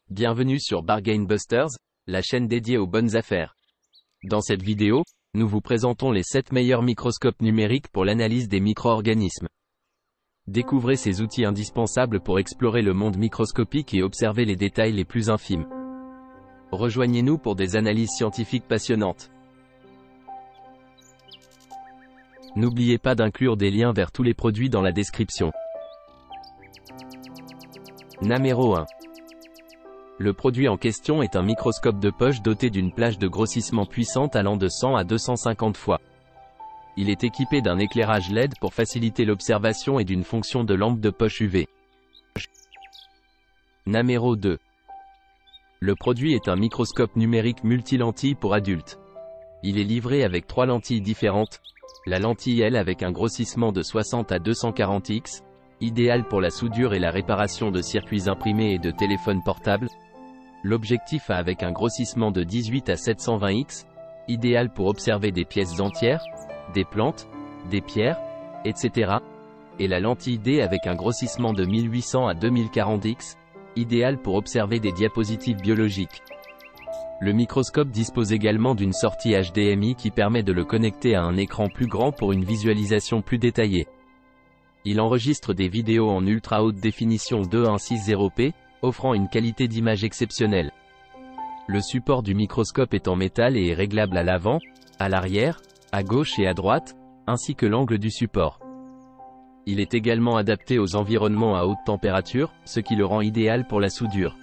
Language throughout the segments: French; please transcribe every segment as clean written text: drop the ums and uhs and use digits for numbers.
Bienvenue sur Bargain Busters, la chaîne dédiée aux bonnes affaires. Dans cette vidéo, nous vous présentons les 7 meilleurs microscopes numériques pour l'analyse des micro-organismes. Découvrez ces outils indispensables pour explorer le monde microscopique et observer les détails les plus infimes. Rejoignez-nous pour des analyses scientifiques passionnantes. N'oubliez pas d'inclure des liens vers tous les produits dans la description. Numéro 1. Le produit en question est un microscope de poche doté d'une plage de grossissement puissante allant de 100 à 250 fois. Il est équipé d'un éclairage LED pour faciliter l'observation et d'une fonction de lampe de poche UV. Numéro 2. Le produit est un microscope numérique multilentille pour adultes. Il est livré avec 3 lentilles différentes. La lentille L avec un grossissement de 60 à 240x, idéal pour la soudure et la réparation de circuits imprimés et de téléphones portables. L'objectif A avec un grossissement de 18 à 720x, idéal pour observer des pièces entières, des plantes, des pierres, etc. Et la lentille D avec un grossissement de 1800 à 2040x, idéal pour observer des diapositives biologiques. Le microscope dispose également d'une sortie HDMI qui permet de le connecter à un écran plus grand pour une visualisation plus détaillée. Il enregistre des vidéos en ultra haute définition 2160p, offrant une qualité d'image exceptionnelle. Le support du microscope est en métal et est réglable à l'avant, à l'arrière, à gauche et à droite, ainsi que l'angle du support. Il est également adapté aux environnements à haute température, ce qui le rend idéal pour la soudure.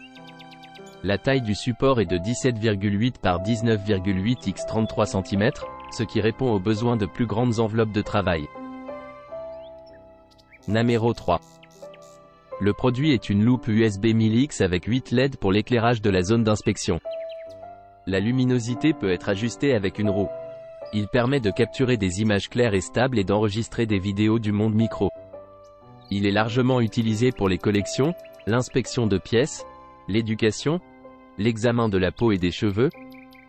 La taille du support est de 17,8 par 19,8 x 33 cm, ce qui répond aux besoins de plus grandes enveloppes de travail. Numéro 3. Le produit est une loupe USB 1000X avec 8 LED pour l'éclairage de la zone d'inspection. La luminosité peut être ajustée avec une roue. Il permet de capturer des images claires et stables et d'enregistrer des vidéos du monde micro. Il est largement utilisé pour les collections, l'inspection de pièces, l'éducation, l'examen de la peau et des cheveux,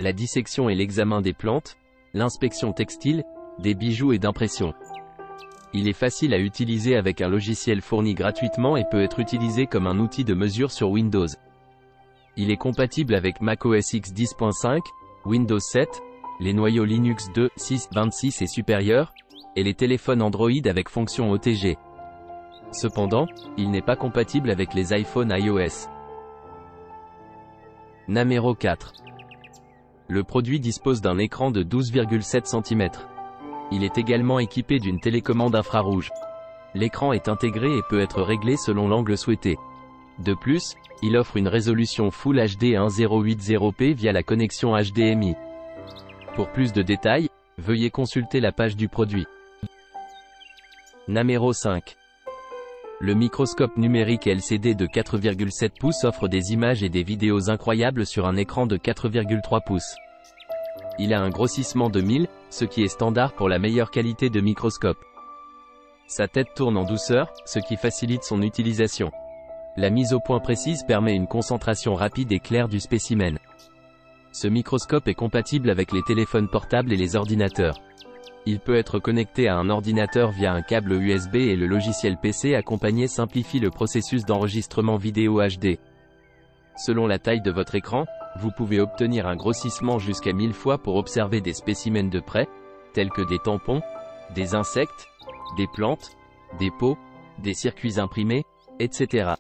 la dissection et l'examen des plantes, l'inspection textile, des bijoux et d'impression. Il est facile à utiliser avec un logiciel fourni gratuitement et peut être utilisé comme un outil de mesure sur Windows. Il est compatible avec macOS X 10.5, Windows 7, les noyaux Linux 2, 6, 26 et supérieurs, et les téléphones Android avec fonction OTG. Cependant, il n'est pas compatible avec les iPhones iOS. Numéro 4. Le produit dispose d'un écran de 12,7 cm. Il est également équipé d'une télécommande infrarouge. L'écran est intégré et peut être réglé selon l'angle souhaité. De plus, il offre une résolution Full HD 1080p via la connexion HDMI. Pour plus de détails, veuillez consulter la page du produit. Numéro 5. Le microscope numérique LCD de 4,7 pouces offre des images et des vidéos incroyables sur un écran de 4,3 pouces. Il a un grossissement de 1000, ce qui est standard pour la meilleure qualité de microscope. Sa tête tourne en douceur, ce qui facilite son utilisation. La mise au point précise permet une concentration rapide et claire du spécimen. Ce microscope est compatible avec les téléphones portables et les ordinateurs. Il peut être connecté à un ordinateur via un câble USB et le logiciel PC accompagné simplifie le processus d'enregistrement vidéo HD. Selon la taille de votre écran, vous pouvez obtenir un grossissement jusqu'à 1000 fois pour observer des spécimens de près, tels que des tampons, des insectes, des plantes, des peaux, des circuits imprimés, etc.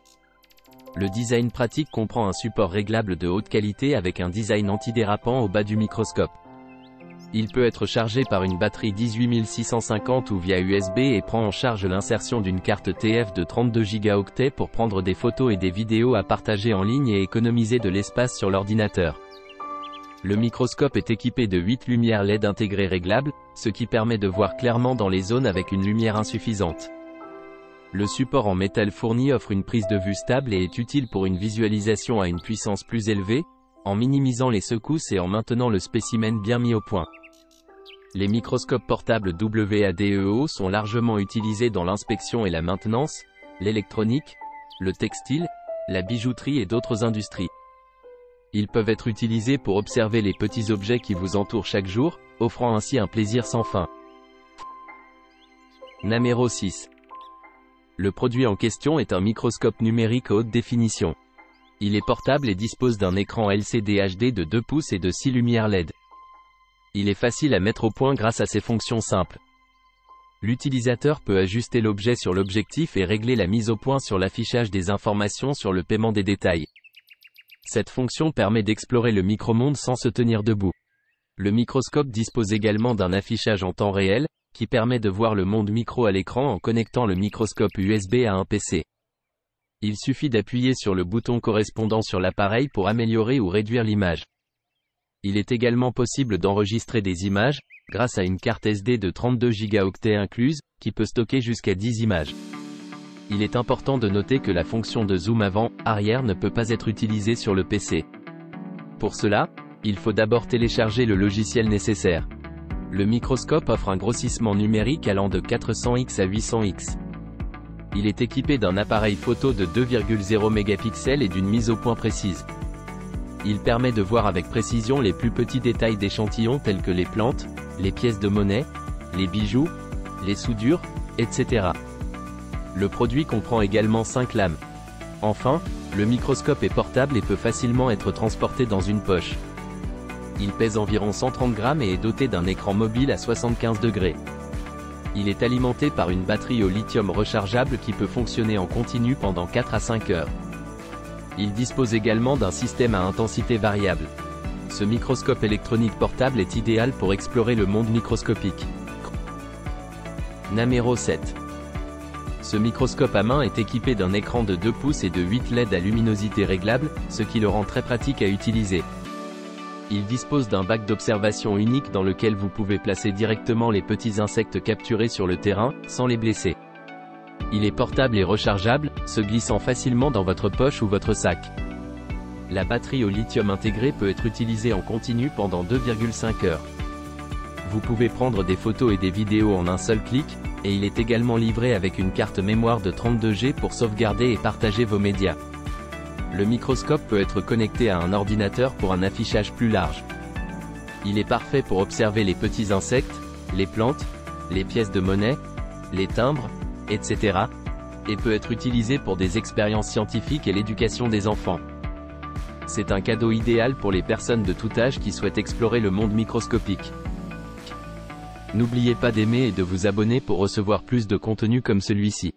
Le design pratique comprend un support réglable de haute qualité avec un design antidérapant au bas du microscope. Il peut être chargé par une batterie 18650 ou via USB et prend en charge l'insertion d'une carte TF de 32 Go pour prendre des photos et des vidéos à partager en ligne et économiser de l'espace sur l'ordinateur. Le microscope est équipé de 8 lumières LED intégrées réglables, ce qui permet de voir clairement dans les zones avec une lumière insuffisante. Le support en métal fourni offre une prise de vue stable et est utile pour une visualisation à une puissance plus élevée, en minimisant les secousses et en maintenant le spécimen bien mis au point. Les microscopes portables WADEO sont largement utilisés dans l'inspection et la maintenance, l'électronique, le textile, la bijouterie et d'autres industries. Ils peuvent être utilisés pour observer les petits objets qui vous entourent chaque jour, offrant ainsi un plaisir sans fin. Numéro 6. Le produit en question est un microscope numérique haute définition. Il est portable et dispose d'un écran LCD HD de 2 pouces et de 6 lumières LED. Il est facile à mettre au point grâce à ses fonctions simples. L'utilisateur peut ajuster l'objet sur l'objectif et régler la mise au point sur l'affichage des informations sur le paiement des détails. Cette fonction permet d'explorer le micromonde sans se tenir debout. Le microscope dispose également d'un affichage en temps réel, qui permet de voir le monde micro à l'écran en connectant le microscope USB à un PC. Il suffit d'appuyer sur le bouton correspondant sur l'appareil pour améliorer ou réduire l'image. Il est également possible d'enregistrer des images, grâce à une carte SD de 32 Go incluse, qui peut stocker jusqu'à 10 images. Il est important de noter que la fonction de zoom avant-arrière ne peut pas être utilisée sur le PC. Pour cela, il faut d'abord télécharger le logiciel nécessaire. Le microscope offre un grossissement numérique allant de 400x à 800x. Il est équipé d'un appareil photo de 2,0 mégapixels et d'une mise au point précise. Il permet de voir avec précision les plus petits détails d'échantillons tels que les plantes, les pièces de monnaie, les bijoux, les soudures, etc. Le produit comprend également 5 lames. Enfin, le microscope est portable et peut facilement être transporté dans une poche. Il pèse environ 130 grammes et est doté d'un écran mobile à 75 degrés. Il est alimenté par une batterie au lithium rechargeable qui peut fonctionner en continu pendant 4 à 5 heures. Il dispose également d'un système à intensité variable. Ce microscope électronique portable est idéal pour explorer le monde microscopique. Numéro 7. Ce microscope à main est équipé d'un écran de 2 pouces et de 8 LED à luminosité réglable, ce qui le rend très pratique à utiliser. Il dispose d'un bac d'observation unique dans lequel vous pouvez placer directement les petits insectes capturés sur le terrain, sans les blesser. Il est portable et rechargeable, se glissant facilement dans votre poche ou votre sac. La batterie au lithium intégrée peut être utilisée en continu pendant 2,5 heures. Vous pouvez prendre des photos et des vidéos en un seul clic, et il est également livré avec une carte mémoire de 32 Go pour sauvegarder et partager vos médias. Le microscope peut être connecté à un ordinateur pour un affichage plus large. Il est parfait pour observer les petits insectes, les plantes, les pièces de monnaie, les timbres, etc. et peut être utilisé pour des expériences scientifiques et l'éducation des enfants. C'est un cadeau idéal pour les personnes de tout âge qui souhaitent explorer le monde microscopique. N'oubliez pas d'aimer et de vous abonner pour recevoir plus de contenu comme celui-ci.